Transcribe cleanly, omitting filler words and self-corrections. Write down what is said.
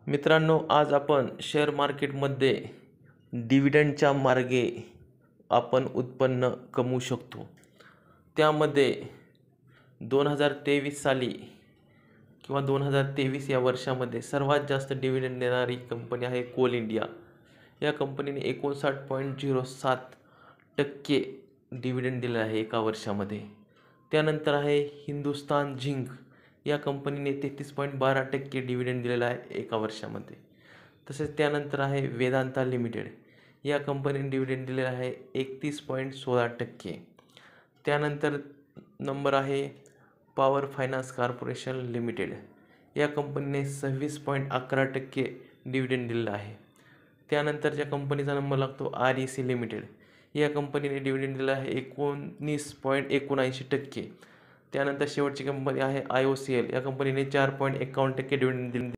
मित्रांनो, आज आपण शेअर मार्केटमध्ये डिव्हिडंडच्या मार्गे आपण उत्पन्न कमवू शकतो। त्यामध्ये 2023 साली किंवा 2023 या वर्षामध्ये सर्वात जास्त डिव्हिडंड देणारी कंपनी आहे कोल इंडिया। या कंपनीने 59.07% डिव्हिडंड दिले आहे एका वर्षामध्ये। त्यानंतर आहे हिंदुस्तान झिंक। या कंपनीने 33.12% डिव्हिडंड दिलेला आहे एका वर्षामध्ये। तसेच त्यानंतर आहे वेदांता लिमिटेड। या कंपनीने डिव्हिडंड दिलेला आहे 31.16%। त्यानंतर नंबर आहे पॉवर फायनान्स कॉर्पोरेशन लिमिटेड। या कंपनीने 26.11% डिव्हिडंड दिलेला आहे। त्यानंतरच्या कंपनीचा नंबर लागतो REC लिमिटेड। या कंपनीने डिव्हिडंड दिला आहे 19.79%। त्यानंतर शेवटची कंपनी आहे IOCL। या कंपनीने 4.51% डिव्हिडंड दिले